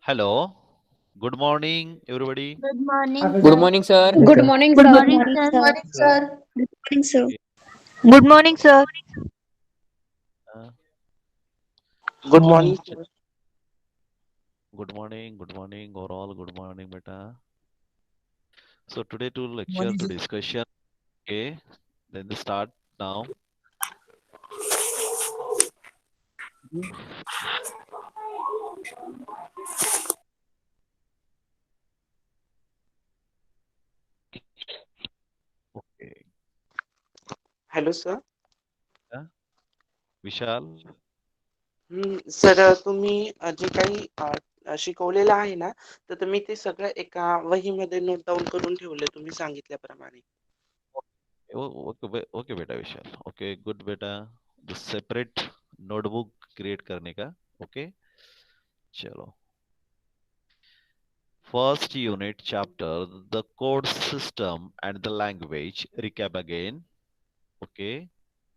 Hello. Good morning, everybody. Good morning, Good sir. morning, sir. Good morning, Good sir. morning, sir. Good morning, sir. Good morning, sir. Okay. Good morning, sir. Uh, Good so, morning, sir. good morning, good morning, overall, good morning, beta. So today to lecture Morning, to sir. discussion. Okay. Then we start now. Okay. Hello sir. Yeah. Vishal. Sir तुम्ही जे काही शिकवलेलं आहे ना तर तुम्ही ते सगळं एका वहीमध्ये नोट डाऊन करून ठेवले तुम्ही सांगितल्याप्रमाणे. Okay, okay, beta Vishal. Okay, good beta. The separate notebook create करने का. Okay. चलो. First unit chapter, the code system and the language. Recap again. Okay.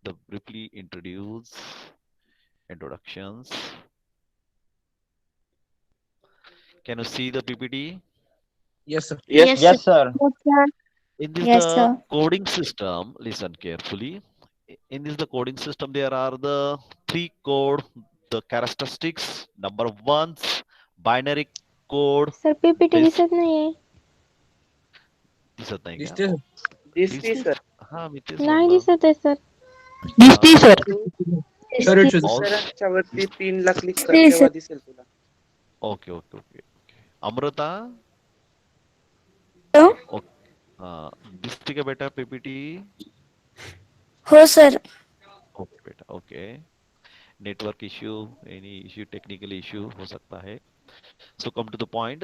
The briefly introduce introductions. Can you see the PPT? Yes, sir. Yes, Yes, sir. Yes, sir. Yes, sir. In this Yes, the sir. coding system, listen carefully. In this the coding system, there are the three code, the characteristics. Number one, binary code. Sir PPT This दिसत नाहीये. दिसत नाही का? This दिसते दिसते. Sir. हा मी तेच नाही म्हणलं. दिसत आहे सर. दिसती, sir. sir, it should. Also, सरांच्यावरती दिस- 3 ला क्लिक कर दिसते, तेव्हा sir. दिसेल तुला. okay, okay, okay, okay. Amrita, हो, okay. दिसते का बेटा PPT? हो सर. ओके बेटा, okay. Network issue, any issue, technical issue हो सकता है. So come to the point.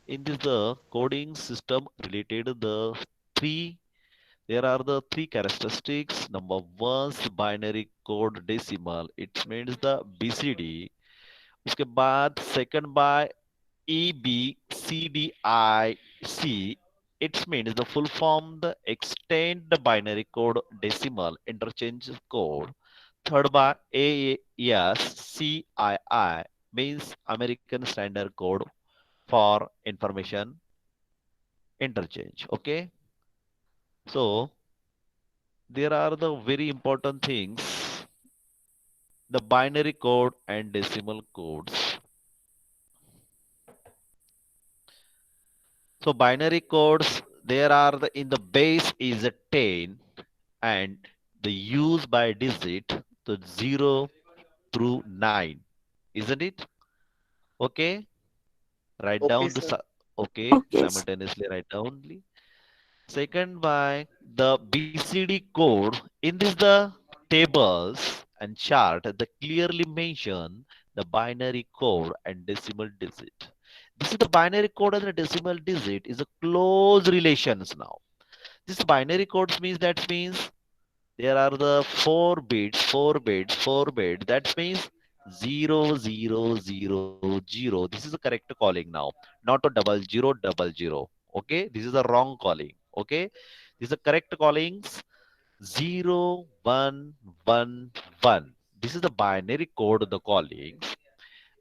In this the coding system related the three. There are the three characteristics. Number one, binary code decimal. It means the BCD. उसके बाद second by EBCDIC. It means the full form, the extend the binary code decimal interchange code. Third by ASCII means American Standard Code for information interchange. Okay. So there are the very important things, the binary code and decimal codes. So binary codes, there are the in the base is a 10 and the use by digit the 0 through 9, isn't it? Okay, write okay down sir. okay, Okay, sir. simultaneously write down. Second by the BCD code. In this the tables and chart that clearly mention the binary code and decimal digit. This is the binary code and the decimal digit is a close relations now. This binary codes means there are the 4 bits. That means 0000. This is the correct calling now, not a 0000. Okay, this is the wrong calling. Okay, this is the correct callings 0111. This is the binary code of the callings.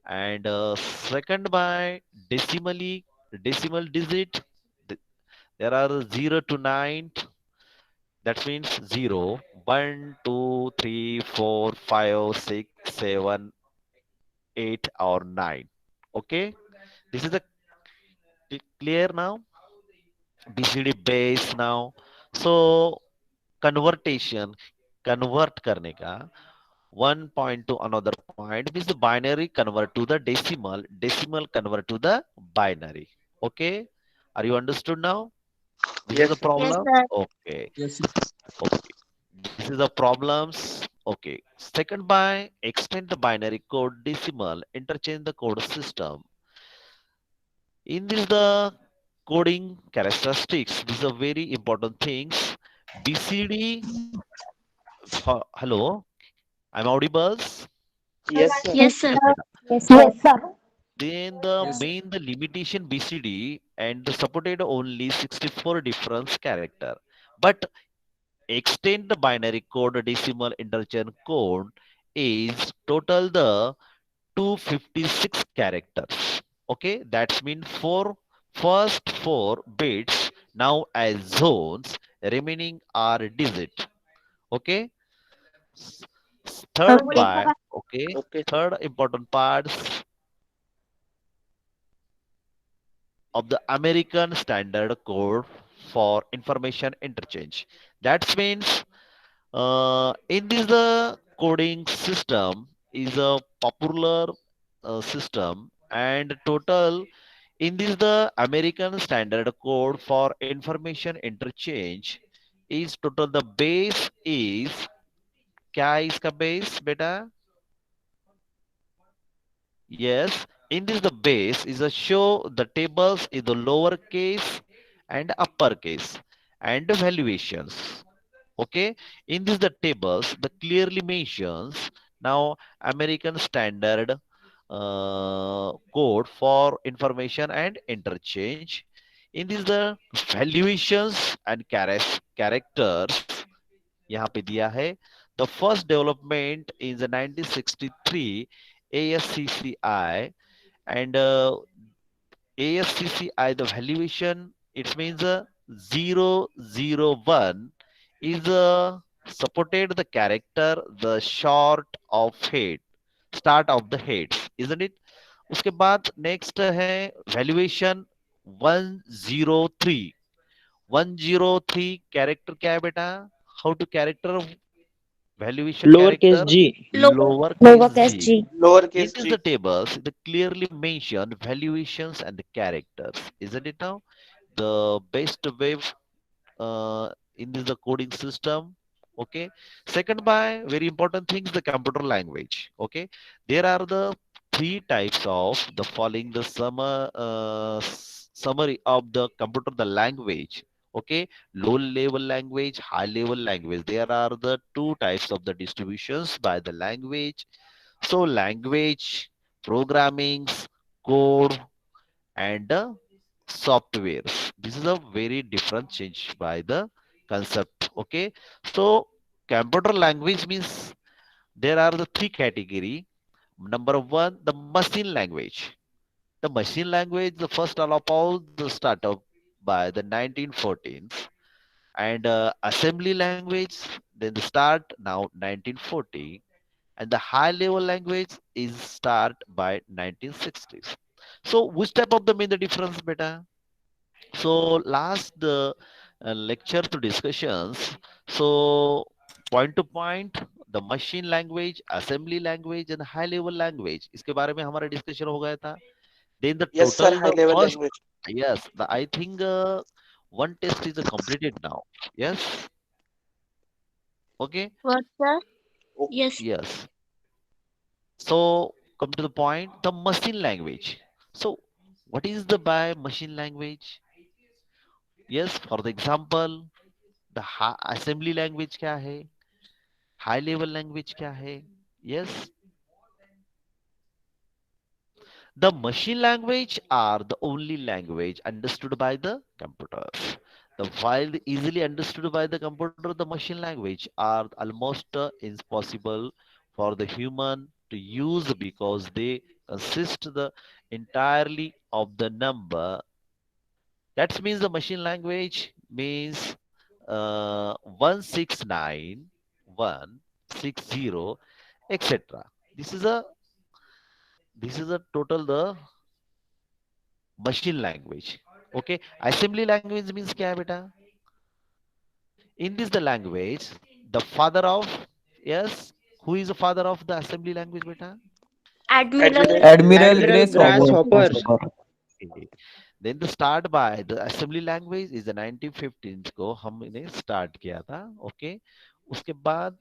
And second by decimal digit. There are 0 to 9. That means 0, 1, 2, 3, 4, 5, 6, 7, 8, or 9. Okay, this is the clear now. BCD base now. So conversion, convert करने का one point to another point means the binary convert to the decimal, decimal convert to the binary. Okay, are you understood now? This is the yes sir. Yes, problem. sir. Okay. Yes, Okay. This is the problems. Okay. Second by extend the binary code decimal, interchange the code system. In this the coding characteristics. These are very important things. BCD. Hello. I'm audible. Yes sir. Yes, sir. Yes, beta. Yes, sir. Then the yes, main the limitation BCD and the supported only 64 difference character. But extend the binary code decimal interchange code is total the 256 characters. Okay, that's mean first four bits now as zones, remaining are digit. Okay, third Okay. by okay, okay sir. third important parts of the American Standard Code for Information Interchange. That means in this the coding system is a popular system and total in this the American Standard Code for Information Interchange is total the base is क्या है इसका base बेटा? Yes, in this the base is a show the tables in the lower case and upper case and the valuations. Okay, in this the tables the clearly mentions now American Standard Code for Information and Interchange. In this the valuations and characters यहाँ पे दिया है. The first development in the 1963 ASCCI and ASCCI the valuation it means 001 is supported the character the short of head start of the heads isn't it. उसके बाद next है valuation 103 103 character क्या है बेटा. How to character valuation Lowercase character g. lower case Lowercase g. G. Lower In case this G. the tables the clearly mention valuations and the characters isn't it now. The best way in this the coding system. Okay, second by very important things the computer language. Okay, there are the three types of the following the summary of the computer the language. Okay, low level language, high level language, there are the two types of the distributions by the language. So language programmings code and softwares. This is a very different change by the concept. Okay, so computer language means there are the three category. Number one, the machine language. The machine language, the first all the startup by the 1914s and assembly language, then the start now 1940 and the high level language is start by 1960s. So which type of them in the difference beta? So last lecture to discussions. So point to point, the machine language, assembly language, and high level language. इसके बारे में हमारा discussion हो गया था. Then the yes sir, total high the level first language. yes, the I think one test is completed now. Yes. Okay. What, sir? Yes. Yes. So come to the point, the machine language. So what is the by machine language? Yes, for the example, the assembly language क्या है? High level language क्या है? Yes, the machine language are the only language understood by the computers. The while easily understood by the computer, the machine language are almost impossible for the human to use because they consist the entirely of the number. That means the machine language means 169, 160, etc. This is a total the machine language. Okay, assembly language means क्या है बेटा? In this the language, the father of yes, who is the father of the assembly language beta? Admiral. Admiral. Admiral Admiral Grasshopper. Grasshopper. Okay. Then the start by the assembly language is the 1915 को हमने start किया था. Okay, उसके बाद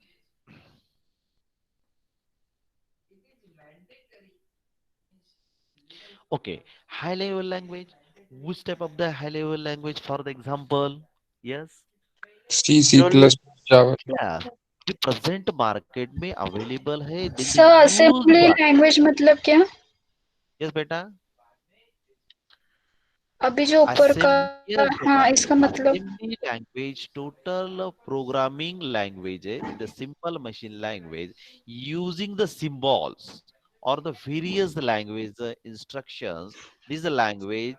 okay, high level language. Which type of the high level language for the example? Yes. C, C++, जो लो- Java. Yeah. The present market में available है. Then the sir used assembly by language मतलब क्या? yes बेटा. अभी जो ऊपर का Assembly yes बेटा. हाँ इसका मतलब Assembly language total programming language है. The simple machine language using the symbols. or the various language instructions. This is a language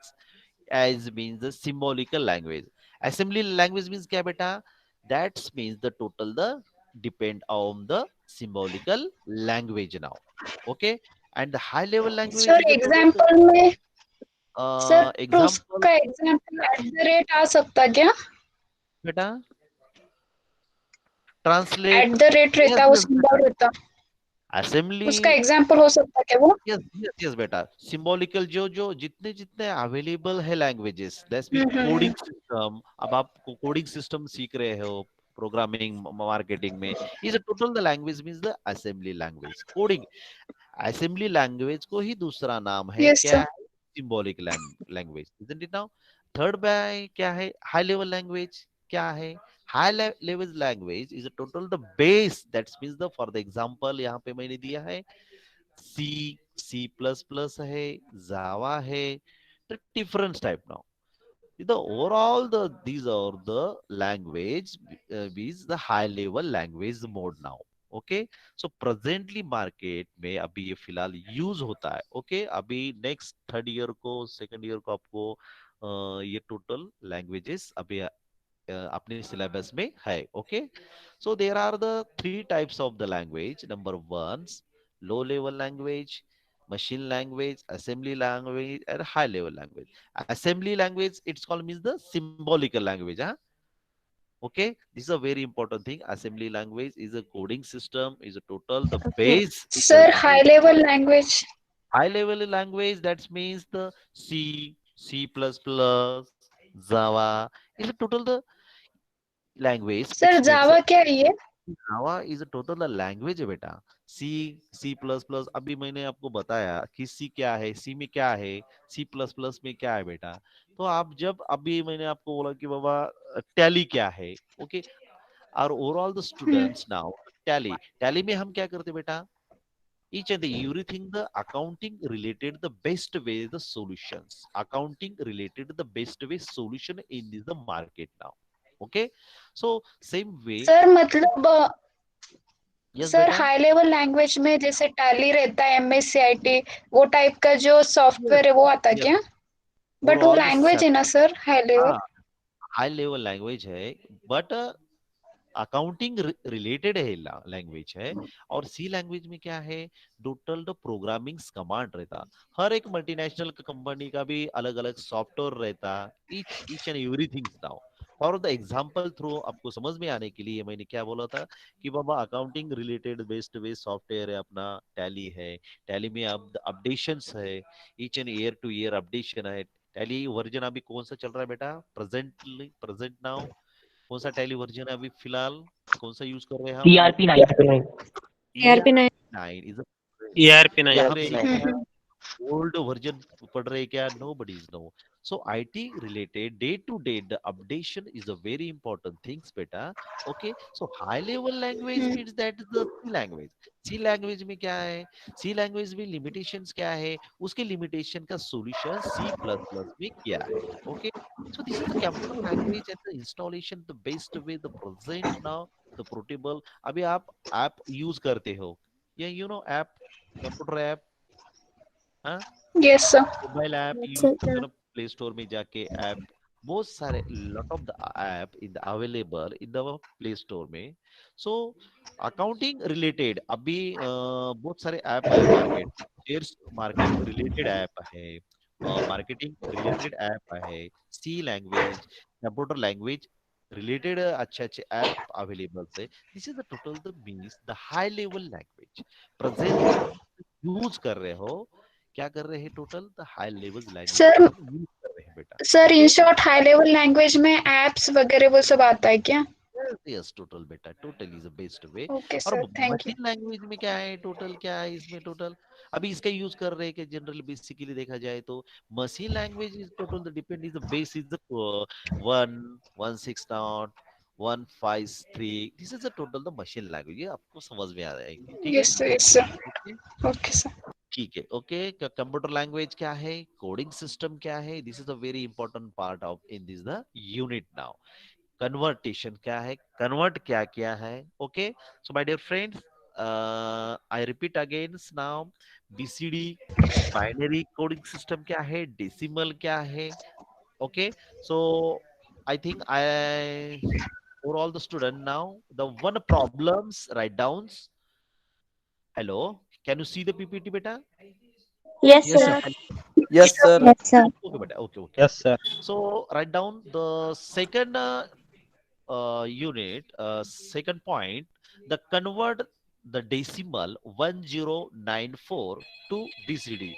as means the symbolical language. Assembly language means क्या बेटा? That means the total the depend on the symbolical language now. Okay, and the high level language sir is a total the, example में sir example उसका example @ आ सकता क्या? बेटा translate. Yes, रहता, वो yes बेटा. सिंबल रहता, उसका Assembly. एग्जाम्पल हो सकता क्या वो? यस यस यस बेटा, सिंबॉलिकल जो जो जितने जितने अवेलेबल है languages, that's mean hmm. Coding system. अब आप कोडिंग सिस्टम सीख रहे हो प्रोग्रामिंग मार्केटिंग में, is total the language means the assembly language coding. Assembly language को ही दूसरा नाम है यस क्या सर। है? Symbolic language. Isn't it now? Third by क्या है? High level language. क्या है high level language? Is total the base, that's means the for the example यहाँ पे मैंने दिया है सी, सी प्लस प्लस है, जावा है, different type now. The overall these are the language is the high level language mode now. Okay, so presently market में अभी ये फिलहाल यूज होता है. ओके, अभी नेक्स्ट थर्ड ईयर को सेकंड ईयर को आपको ये टोटल लैंग्वेजेस अभी अपने सिलेबस में है. Okay, so there are the three types of the language. Number one, low level language, machine language, assembly language, and high level language. Assembly language, it's called means the symbolical language. Huh? Okay, this is a very important thing. Assembly language is a coding system, is a total the base is the sir high language. Level language? High level language that means the C, C++, Java is a total the language. Sir It makes जावा क्या है ये? Java is total language है बेटा. सी, C plus plus, अभी मैंने आपको बताया कि सी क्या है, सी में क्या है, सी प्लस प्लस में क्या है बेटा. तो आप जब अभी मैंने आपको बोला कि बाबा टैली क्या है. ओके, और overall the students now tally, tally में हम क्या करते बेटा? each and everything the accounting related the best way the solutions, accounting related the best way solution in the market now. Okay, so same way. Sir मतलब Yes sir बेटा. High level language में जैसे tally रहता है, MS CIT, वो type का जो Yes, software है वो आता yes. क्या? बट वो Overall the लैंग्वेज है ना सर, हाई लेवल? हाँ, हाई लेवल लैंग्वेज है, बट अकाउंटिंग रिलेटेड है लैंग्वेज है. और सी लैंग्वेज में क्या है? टोटल द प्रोग्रामिंग कमांड रहता. हर एक मल्टीनेशनल कंपनी का भी अलग अलग सॉफ्टवेयर रहता. Each and everything now for the example through आपको समझ में आने के लिए मैंने क्या बोला था कि बाबा accounting related best way software है अपना टैली है. टैली में अब अपडेशंस है, each and year to year updation है. टैली वर्जन अभी कौन सा चल रहा है बेटा? प्रेजेंट नाउ कौन सा टैली वर्जन है अभी फिलहाल? कौन सा यूज कर रहे हैं हम? ERP 9. ERP 9 9 is ERP 9. यहाँ पे ERP 9. ओल्ड वर्जन पढ़ रहे क्या? Nobody is no. So IT related day to day the updation is a very important things beta. Okay, so high level language means that is the C language. C language में क्या है? C language में limitations क्या है? उसके limitation का solution C++ में क्या है? Okay, so this is the computer language and the installation the best way the present now the portable. अभी आप app use करते हो या you know app, computer app, हाँ, yes sir. Mobile app Yes, use sir. करते हो play store में जाके ऐप. बहुत सारे lot of the app in the available in the play store में. सो अकाउंटिंग रिलेटेड अभी बहुत सारे ऐप है market. Shares market related app है, मार्केटिंग रिलेटेड ऐप है, सी लैंग्वेज, कंप्यूटर लैंग्वेज रिलेटेड अच्छे अच्छे ऐप अवेलेबल है. This is the total the means the high level language presently use कर रहे हो. क्या कर रहे हैं? Total the high level language sir हम यूज कर रहे हैं बेटा. Sir in okay, short high level language में एप्स वगैरह वो सब आता है क्या? यस टोटल बेटा, total is the best way. Okay और sir, thank you. Machine language में क्या है? टोटल क्या है इसमें? टोटल अभी इसका यूज कर रहे हैं कि जनरल बेसिकली देखा जाए तो machine language is total the depend is the base is the 1 1 6 not 1 5 3. This is the total the machine language. ये आपको समझ में आ जाएगी. ठीक है. Yes sir, yes sir. Okay, okay sir. ठीक है. ओके, कंप्यूटर लैंग्वेज क्या है? कोडिंग सिस्टम क्या है? This is a very important part of in this the unit now. Conversion क्या है? कन्वर्ट क्या क्या है? Okay, so my dear friends, I repeat again now, BCD binary coding system क्या है, decimal क्या है. Okay, so I think I for all the student now the one problems write downs. Hello, can you see the PPT beta? Yes, Yes, sir. sir. Yes, sir. Yes, sir. Okay beta, okay, okay, Yes, okay. sir. So write down the second unit, second point, the convert the decimal 1094 to BCD.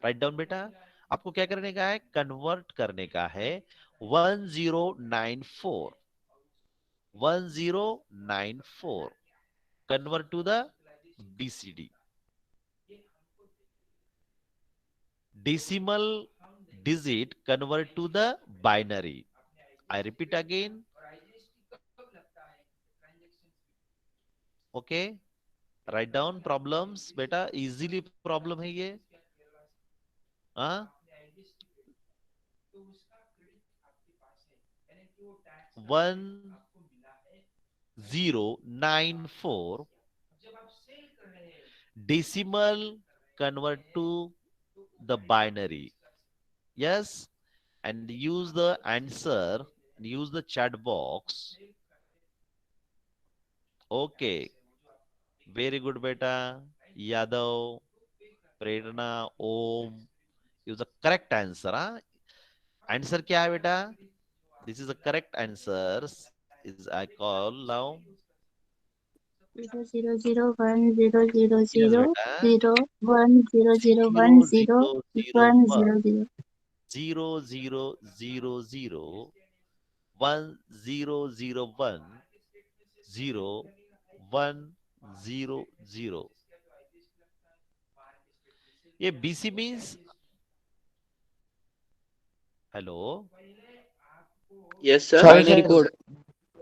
Write down बेटा, आपको क्या करने का है, convert करने का है 1094 1094 convert to the BCD. Decimal digit convert to the binary. I repeat again. Okay, write down problems बेटा, easily problem है ये. हाँ, 1094 decimal convert to the binary. Yes, and use the answer, use the chat box. Okay, very good beta. Yadav, Prerna, Om. Use the correct answer. Huh? Answer क्या है बेटा? This is the correct answer. Is I call now. 0 0 0 1 0 0 Yes 0 बेटा. 0 1 0 0 0 1 0 0 0 1 1 0 0. 0 0 0 0 1 0 0 1 0 1 0 0. ये BC means hello. Yes, sir. Binary code.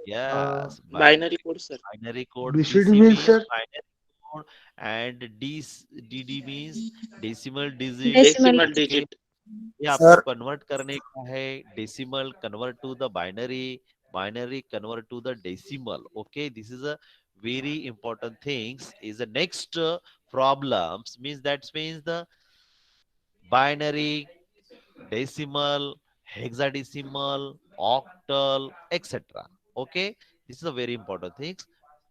Yes, Binary code, sir. binary code. BCD BC means, means sir? binary code, and DD means decimal digit. Decimal. Decimal Okay, digit. ये आपको Sir. Convert करने का है, decimal convert to the binary, binary convert to the decimal. Okay, this is a very important things. Is the next problems means that means the binary, decimal, hexadecimal, octal, etc. Okay, this is a very important things.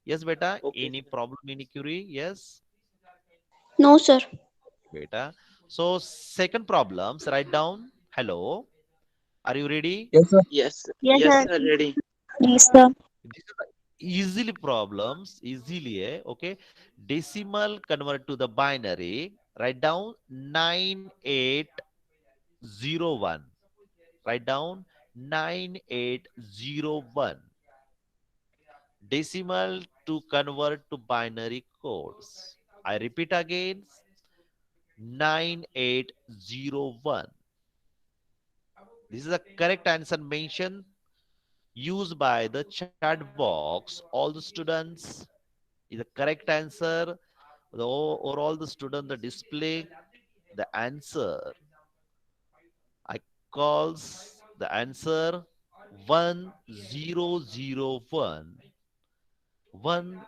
Yes, beta. Okay, Any sir. problem, any query? Yes, No, sir. beta. So second problems. Write down. Hello. Are you ready? Yes, sir. Yes, Yes, yes, sir. sir. Ready. Yes, sir. This is the easily problems. Easily, okay. Decimal convert to the binary. Write down 9801. Write down 9801. Decimal to convert to binary codes. I repeat again, 9801. This is the correct answer mentioned used by the chat box. All the students is the correct answer. Or all the student the display the answer. I calls the answer 1001 1000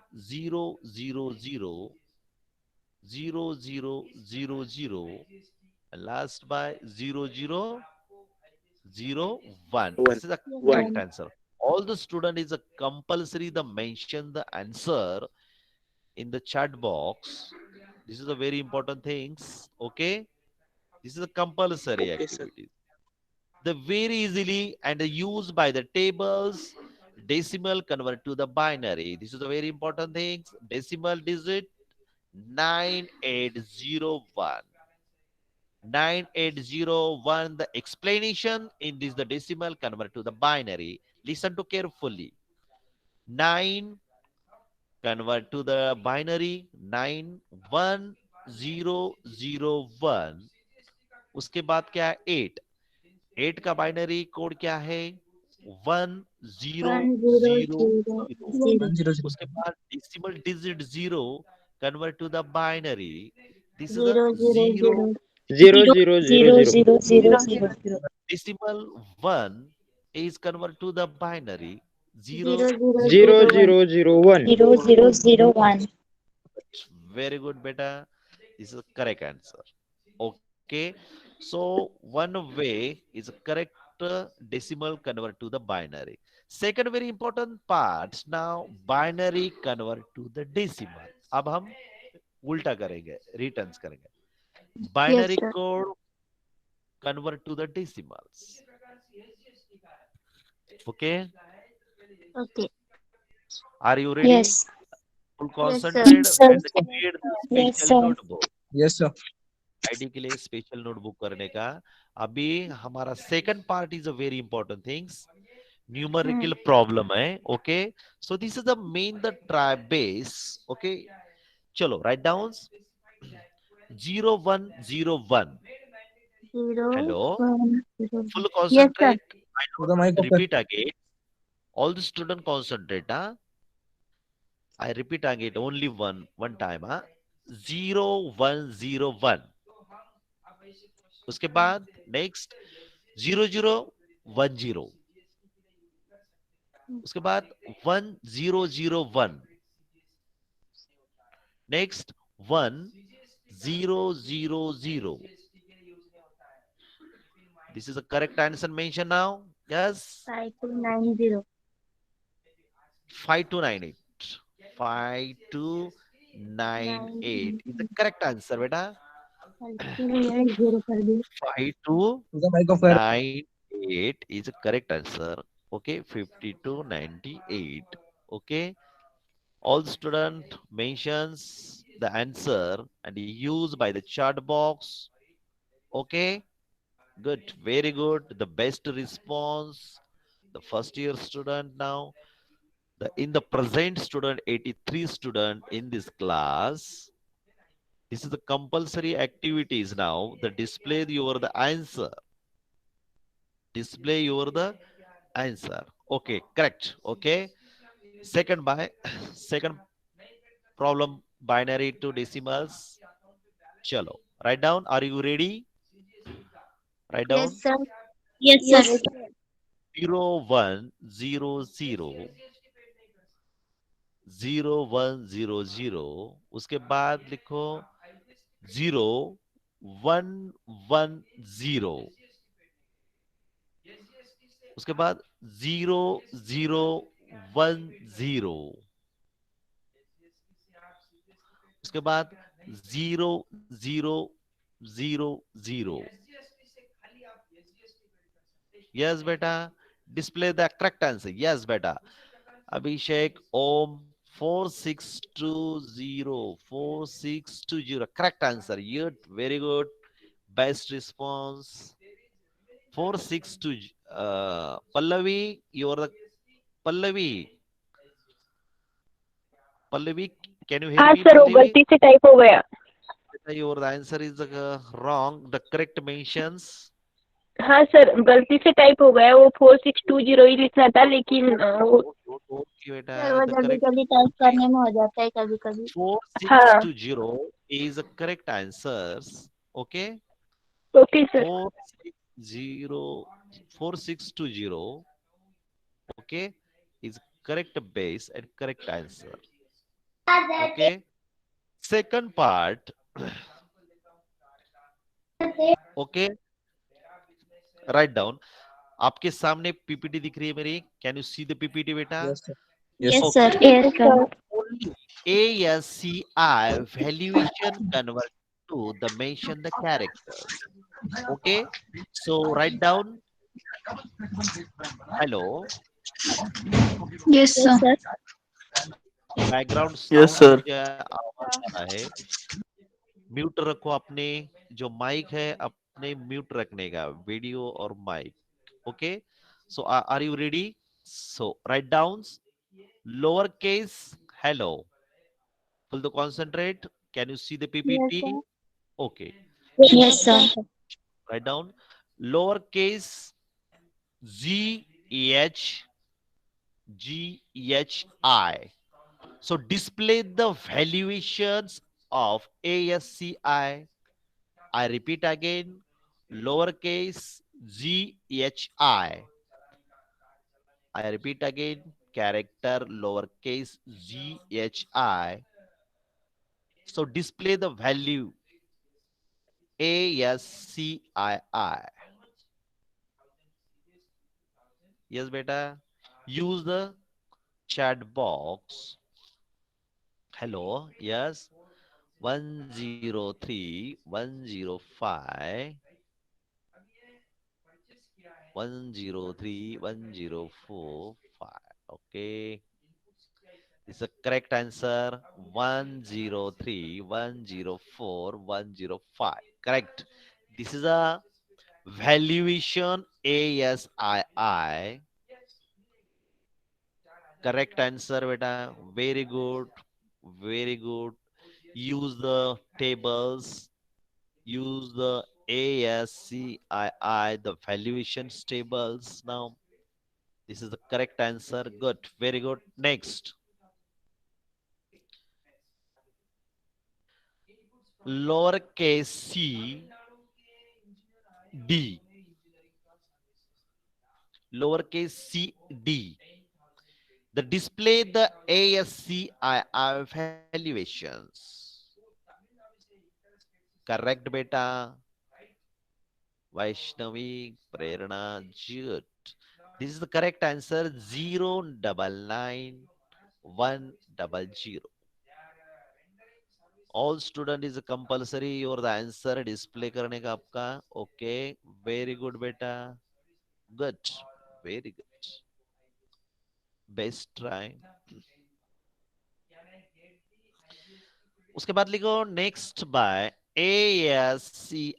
0000, and last by 0001. One. This is the Yes, One. correct sir. answer. All the student is a compulsory the mention the answer in the chat box. This is a very important things. Okay, this is a compulsory Okay, sir. activity. The very easily and used by the tables. Decimal convert to the binary. This is a very important things. Decimal digit 9801. 9801. The explanation in this the decimal convert to the binary. Listen to carefully. 9 convert to the binary 91001. उसके बाद क्या है 8. 8 का binary code क्या है 1 0 1000. 0 0. 1 0 0. उसके बाद decimal digit 0 convert to the binary. This is a 0 0 0. 0 0 0 0. 0 0 0 0. Decimal 1 is convert to the binary. Zero. 0001. 0001. Very good, beta. This is the correct answer. Okay. So one way is a correct decimal convert to the binary. Second very important part. Now binary convert to the decimal. अब हम उल्टा करेंगे, returns करेंगे. Yes, Binary sir. code convert to the decimals. Okay. Okay. Are you ready? Yes. Full Yes, concentrate sir. and create the Yes, special sir. notebook. Yes, sir. ID के लिए special notebook करने का. अभी हमारा second part is a very important things. Numerical problem है. Okay. So this is the main the try base. Okay. चलो write down. 0101. 0, Hello. 1, 0. Full Yes, sir. concentrate. I To the don't mic of repeat again. All the student concentrate. I repeat again only one time. 0101. उसके बाद next 0010. उसके बाद 1001. Next 1000. This is the correct answer mentioned now. Yes. 5290. 5298. 5298 is the correct answer, beta. 0 कर दी. to the mic of 5298 is a correct answer. Okay, 5298. Okay, all the student mentions the answer and used by the chat box. Okay, good, very good. The best response, the first year student now. In the present student, 83 student in this class. This is the compulsory activities now. The display your the answer. Display your the answer. Okay, correct. Okay. Second problem, binary to decimals. Chalo. Write down. Are you ready? Write down. Yes, sir. Yes, sir. 0100. 0100. उसके बाद लिखो 0110. उसके बाद 0010. उसके बाद 0000. Yes, beta. Display the correct answer. Yes, beta. Abhishek Om 4620. 4620. Correct answer. You very good. Best response. 462. Pallavi, you're the Pallavi. Pallavi, can you hear हाँ me, sir, वो Pallavi? गलती से टाइप हो गया. Your answer is wrong. The correct mentions. हाँ sir, गलती से type हो गया. वो 4620 ही लिखना था, लेकिन Okay, beta. सर वो The जल्दी correct जल्दी टाइप करने में हो जाता है कभी कभी. 4620 is the correct answers. Okay. Okay sir. 4620. Okay, is correct base and correct answer. Okay. Second part. Okay. Write down. आपके सामने पीपीटी दिख रही है मेरी. Can you see the PPT, बेटा? Yes, sir. Yes, Okay. sir. Yes, sir. Only ASCI valuation convert to the mention the characters. Okay. So write down. Hello. Yes, Yes sir. sir. Background Yes, sound sir. मुझे आवाज आ रहा है. Mute रखो अपने जो mic है अपने mute रखने का वीडियो और mic. Okay. So are you ready? So write down lower case hello. Full the concentrate. Can you see the PPT? Yes, sir. Okay. Yes, sir. Write down lower case GHI. So display the valuations of ASCI. I repeat again, lowercase GHI. I repeat again. character lowercase ghi. So display the value ASCII. Yes, beta. Use the chat box. Hello. Yes. 103 105 103 1045. Okay. It's a correct answer. 103 104 105. Correct. This is a valuation ASII. Correct answer, beta. Very good. Very good. Use the tables. Use the ASCII, the valuations tables. Now, this is the correct answer. Good. Very good. Next. Lowercase c d. Lowercase c d. The display the ASCII valuations. Correct, beta. Vaishnavi, Prerna, Jut. This is the correct answer. 099100. All student is compulsory और the answer display करने का आपका. Okay, very good beta. Good, very good. Best try. उसके बाद लिखो next by ASCII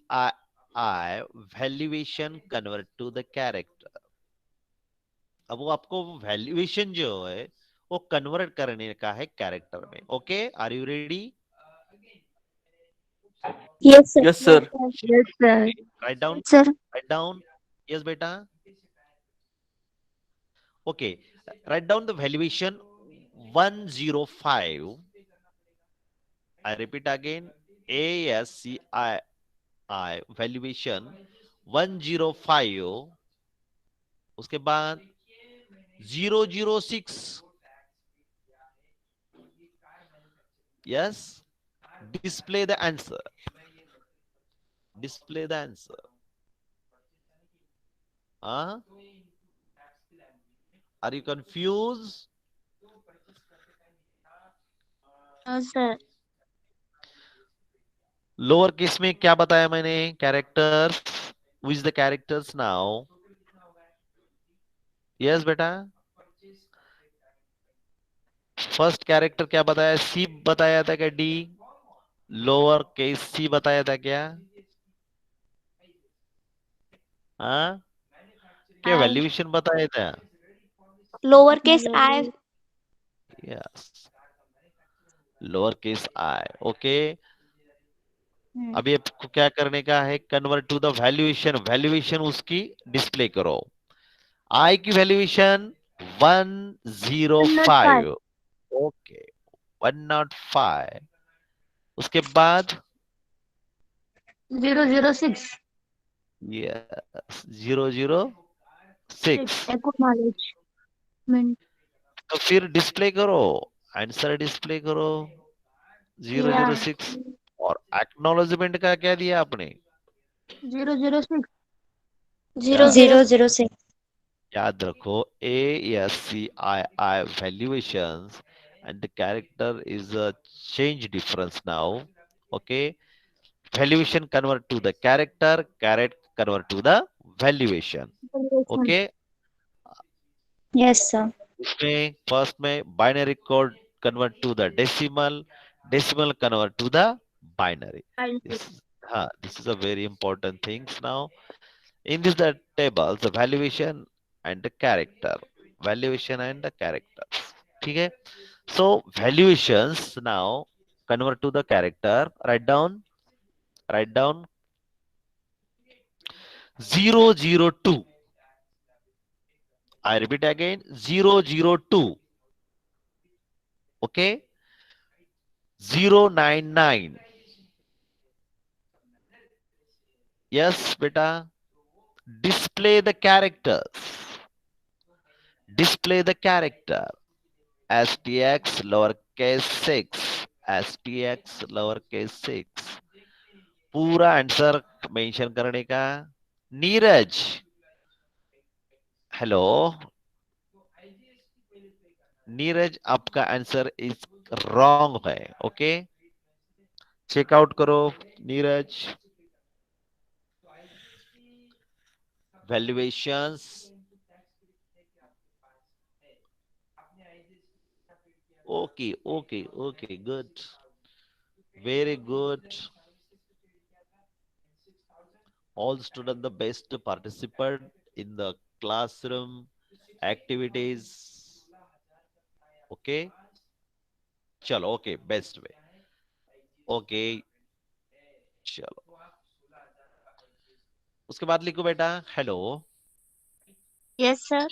valuation convert to the character. अब वो आपको वैल्यूएशन जो है वो कन्वर्ट करने का है कैरेक्टर में. Okay, are you ready? Yes, sir. Yes, sir. Yes, sir. Write down, Sir. Write down. Yes बेटा. Okay, write down the valuation 105. I repeat again, ASCII valuation 105. उसके बाद 006. Yes, display the answer. Display the answer. Are you confused? No, sir. Lower case में क्या बताया मैंने? Characters. Which the characters now? Yes बेटा. First character क्या बताया? सी बताया था क्या? डी. लोअर केस सी बताया था क्या? हाँ, क्या वैल्यूएशन बताया था? Lowercase I. Yes, lower case I. Okay, अभी आपको क्या करने का है? Convert to the valuation. Valuation उसकी डिस्प्ले करो. आई की वैल्यूएशन 105. ओके, 105. उसके बाद 006. यस, 006. Acknowledgement. तो फिर डिस्प्ले करो, आंसर डिस्प्ले करो 006. और एक्नॉलेजमेंट का क्या दिया आपने? 006. 006. याद रखो, ASCII valuations and the character is a change difference now. Okay, valuation convert to the character, character convert to the valuation. Okay, Yes, sir. इसमें फर्स्ट में binary code convert to the decimal, decimal convert to the binary. हाँ, this is a very important things now. In this the tables, the valuation and the character, valuation and the character. ठीक है? So valuations now convert to the character. Write down 002. I repeat again, 002. Okay, 099. Yes, beta. Display the characters. Display the character stx lowercase 6 stx lowercase 6 पूरा answer mention करने का। Neeraj hello Neeraj आपका answer is wrong है। Okay checkout करो Neeraj. Valuations okay okay okay good very good all students the best participant in the classroom activities okay चलो okay best way okay चलो उसके बाद लिखो बेटा hello Yes, sir.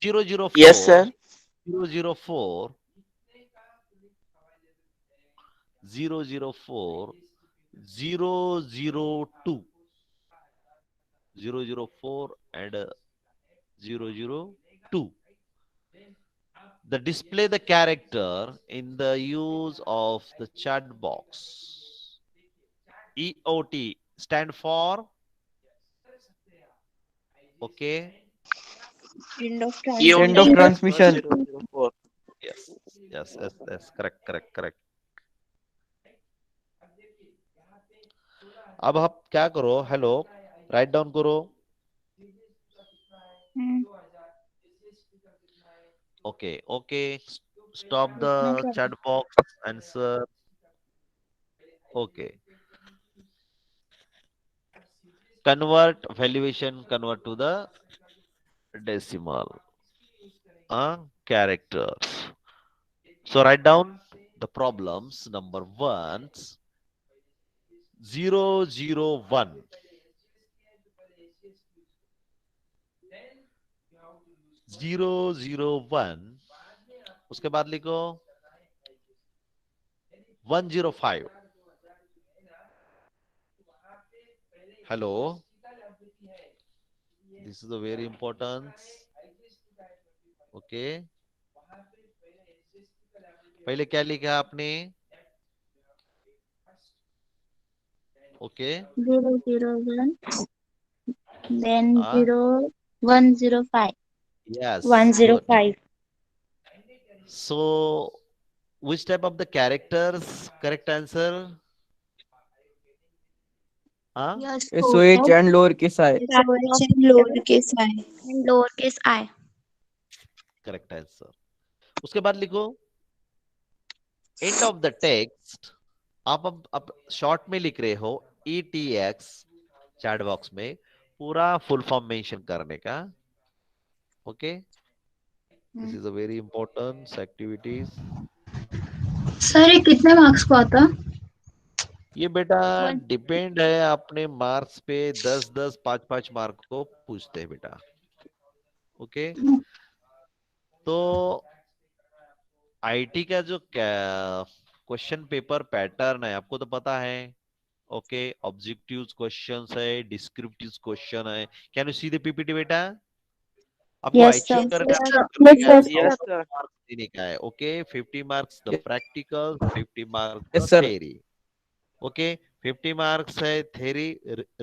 004 Yes, sir. 004 004 002 004 and 002 the display the character in the use of the chat box EOT stand for okay End of EOT stands for transmission. 004. yes yes correct अब आप क्या करो hello right down करो Hmm. okay stop the chat box answer okay convert valuation convert to the decimal characters so write down the problems number 1 001 001 उसके बाद लिखो 105 hello this is a very important okay पहले क्या लिखा आपने okay 001. Then Ah. 0105. yes 105. so which type of the characters correct answer Yes. SOH and lowercase I. SOH Lowercase I. and lowercase I. Correct answer उसके बाद लिखो and of the text आप short में लिख रहे हो ETX चैट बॉक्स में पूरा फुल फॉर्म मेंशन करने का okay this is a very important activities sir ये कितने मार्क्स को आता? ये बेटा One. डिपेंड है अपने मार्क्स पे 10 5 मार्क को पूछते हैं बेटा ओके तो आईटी का जो क्वेश्चन पेपर पैटर्न है आपको तो पता है ओके ऑब्जेक्टिव क्वेश्चंस है डिस्क्रिप्टिव क्वेश्चन है can you see the PPT बेटा आपको Yes, अचीव sir. करने Yes, sir. Yes, sir. Marks देने का है okay 50 marks the practical 50 marks the Yes, sir. Theory okay 50 marks है थ्योरी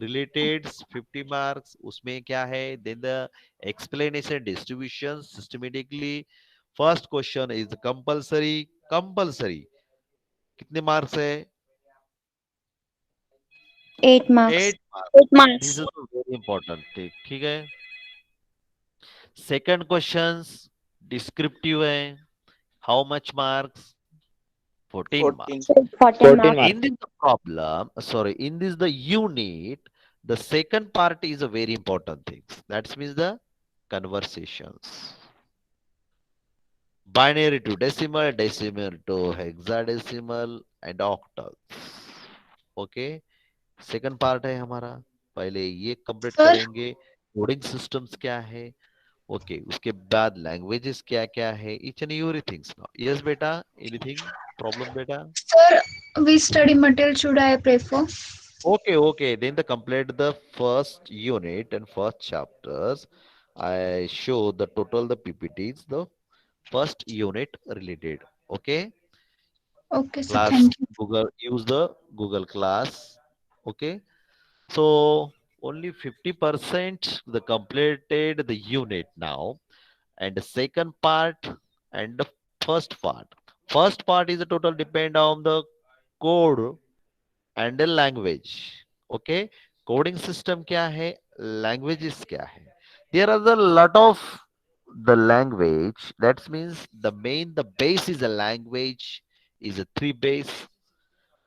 रिलेटेड 50 मार्क्स उसमें क्या है then the explanation distribution systematically first question is compulsory कितने marks है 8 marks. 8 marks 8 marks. This is very important ठीक है second questions descriptive है how much marks 14 marks 14. 14 marks. in this problem in this the unit the second part is a very important thing that means the conversations binary to decimal decimal to hexadecimal and octals okay second part है हमारा पहले ये complete Sir. करेंगे coding systems क्या है okay उसके बाद languages क्या क्या है ईच एंड एवरीथिंग यस बेटा एनीथिंग प्रॉब्लम बेटा Sir, which study material should I prefer? Okay. Then the complete the first unit and first chapters. I show the total the PPTs, the first unit related. Okay, Okay, sir. class Thank you. Google, use the Google Class. Okay, so only 50% the completed the unit now, and the second part and the first part. First part is the total depend on the code and the language. Okay, coding system क्या है, languages क्या है. There are the lot of the language. That means the base is a language, is a three base.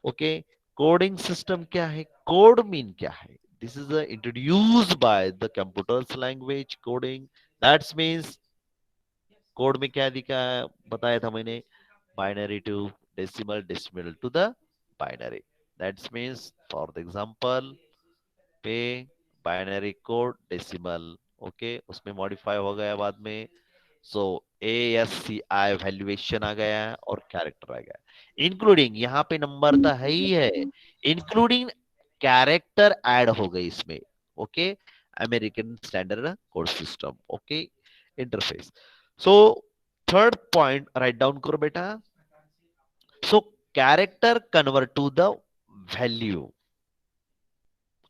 Okay, coding system क्या है, code mean क्या है. This is introduced by the computer's language coding. That means code में क्या दिखा बताया था मैंने, binary to decimal, decimal to the binary. That means for the example पे बाइनरी कोड डेसिमल. ओके, उसमें मॉडिफाई हो गया बाद में. सो ASCII वैल्यूएशन आ गया और कैरेक्टर आ गया. इंक्लूडिंग यहाँ पे नंबर तो है ही है, इंक्लूडिंग कैरेक्टर ऐड हो गई इसमें. Okay, American standard code system. Okay, interface. So third point write down करो बेटा. So character convert to the value.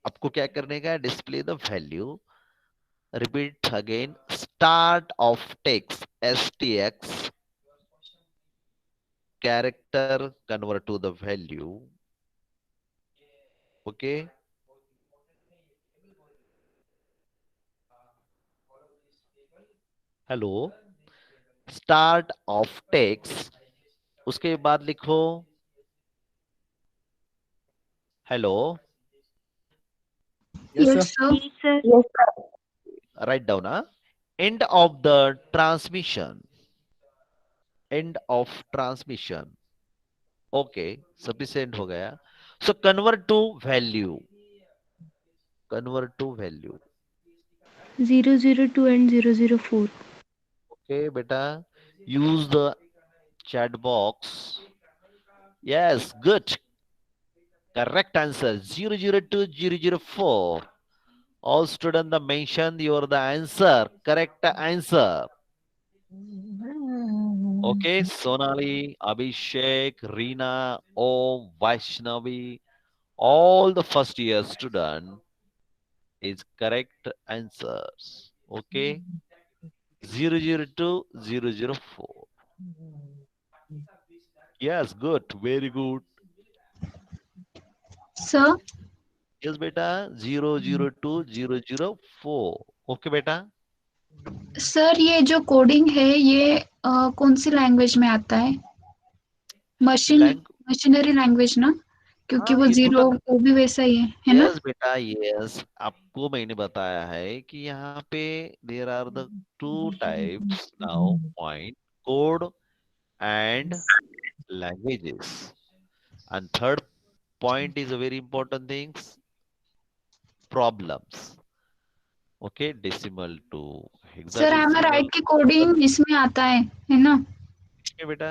आपको क्या करने का है, display the value. Repeat again, start of text STX, character convert to the value. Okay, hello, start of text, उसके बाद लिखो hello. Yes, sir. Write down. End of the transmission, end of transmission. Okay, sufficient हो गया. So convert to value, convert to value. 002 and 004. Okay, beta, use the chat box. Yes, good. Correct answer 002 004. All students the mention your the answer, correct answer. Okay, Sonali, Abhishek, Reena, Om, Vaishnavi, all the first year student is correct answers. Okay, 002 004. Yes, good, very good. Sir, Yes, beta, 002 004. Okay, beta. Sir ये जो coding है ये कौन सी language में आता है? Machinery language ना, क्योंकि हाँ, वो ये जीरो total. वो भी वैसा ही है ना? यस बेटा, यस, आपको मैंने बताया है कि यहाँ पे there are the two types now point, code and languages. And third point is a very important things, problems. Okay, decimal to sir, hexadecimal. am I right कि कोडिंग इसमें आता है ना? बेटा,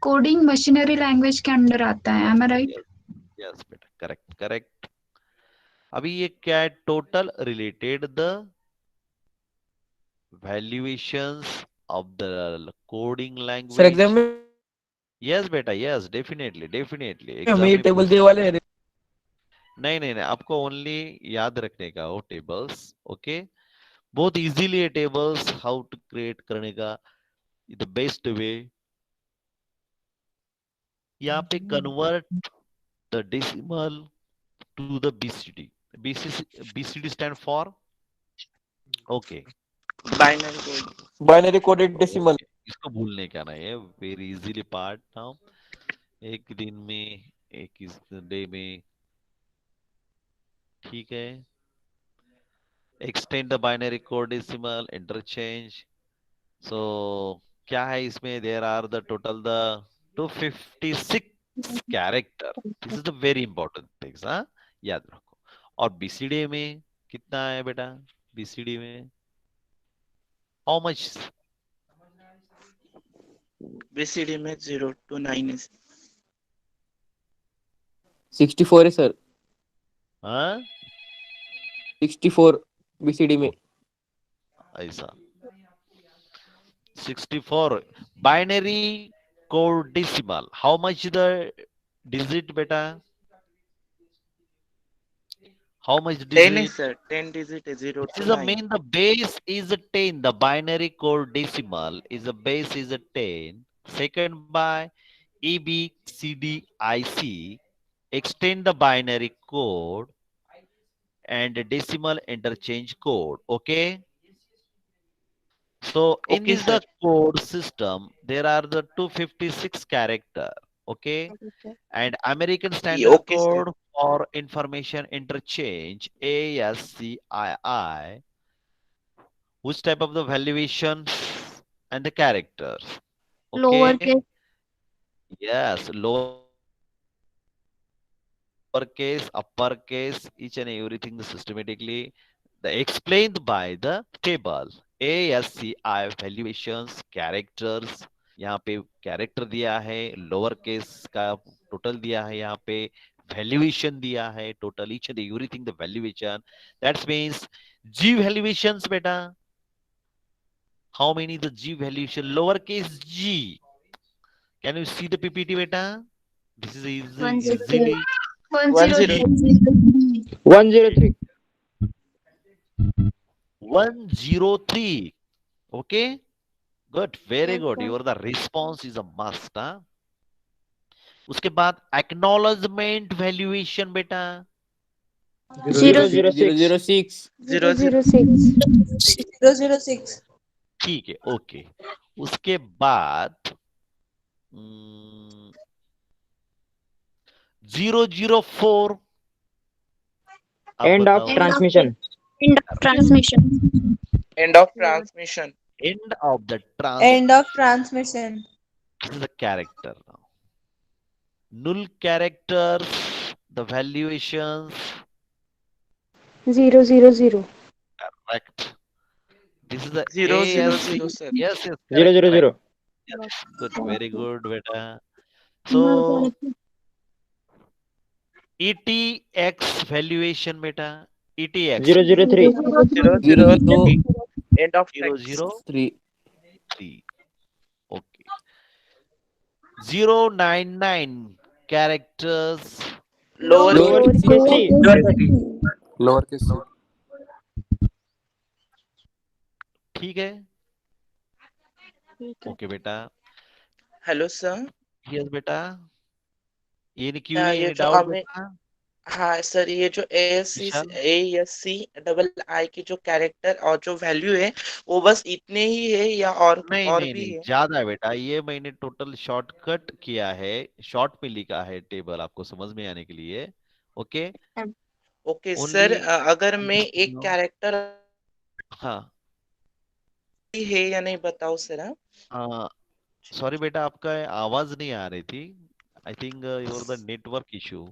कोडिंग मशीनरी लैंग्वेज के under आता है, am I right? Yes बेटा, करेक्ट करेक्ट. अभी ये क्या है, total related the valuations of the coding sir language. एग्जाम में Yes बेटा, yes, definitely definitely. हमें एग्जाम ये में टेबल पूछ, दे वाले हैं. नहीं नहीं नहीं, आपको ओनली याद रखने का वो टेबल्स. ओके, बहुत इजीली ये टेबल्स हाउ टू क्रिएट करने का द बेस्ट वे. यहाँ पे convert the decimal to the BCD. BCD stand for, okay, binary code. Binary coded decimal. इसको भूलने का नहीं है, वेरी इजीली पार्ट. नाउ एक दिन में, एक इस डे में, ठीक है. Extend the binary code decimal interchange. So क्या है इसमें, there are the total the 256 character. This is the very important things. हाँ, याद रखो. और BCD में कितना है बेटा, BCD में हाउ मच? BCD में 0 to 9 है. 64 है सर, हाँ, 64 बीसीडी में. ऐसा 64 binary code decimal. How much the digit beta? How much 10 है digit? सर, 10 digit है, 0 This to is a 9. main, the base is a 10. The binary code decimal is a base is a 10. Second by EBCDIC. Extend the binary code and decimal interchange code. Okay. So in Okay, this sir. the code system, there are the 256 character. Okay. And American Standard Okay, sir. Code for Information Interchange, ASCII. Which type of the valuations and the characters? Okay. Lowercase. Yes, lowercase, uppercase, each and everything systematically explained by the table. ASCI valuations, characters. यहाँ पे character दिया है, lower case का total दिया है, यहाँ पे valuation दिया है, total each and everything the valuation. That means G valuations बेटा. How many the G valuation? Lowercase G. Can you see the PPT beta? This is easy, 103. easily 103. 103. 103. Okay. Good. Very Yes, good. sir. Your the response is a must. हाँ? उसके बाद acknowledgement valuation बेटा. 006. 006. 006. ठीक है. Okay. उसके बाद 004. अब End of बताओ. transmission. End of transmission. End of transmission. End of the End of transmission. This is a character now. Null characters, the valuations, 000. correct. This is the 000, ASC. sir. Yes, yes. 000. Yes, good, very good, beta. So ETX valuation, beta. ETX 003. 003. End of zero text. zero 3. three. Okay. 099 characters. Lower Lowercase c. Lowercase c. ठीक है. Okay बेटा. Hello sir. Yes बेटा. ये नहीं क्यों ये है जो डाउट हमें बेटा. हाँ सर, ये जो विशाल? ASCII की जो कैरेक्टर और जो वैल्यू है वो बस इतने ही है या और नहीं भी है? ज्यादा है बेटा. ये मैंने टोटल शॉर्टकट किया है, शॉर्ट में लिखा है टेबल आपको समझ में आने के लिए. ओके. ओके Only- सर, अगर मैं एक कैरेक्टर हाँ. है या नहीं बताओ सर. आप सॉरी बेटा, आपका आवाज नहीं आ रही थी. I think your the network issue.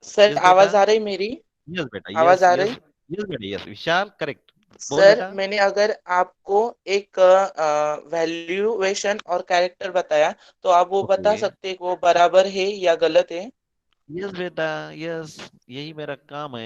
Sir Yes, आवाज बेटा. आ रही मेरी? यस बेटा. आवाज आ रही? यस बेटा. यस विशाल करेक्ट. बोल सर बेटा. मैंने अगर आपको एक वैल्यूएशन और कैरेक्टर बताया तो आप वो बता Okay. सकते हैं कि वो बराबर है या गलत है? यस बेटा. यस, यही मेरा काम है.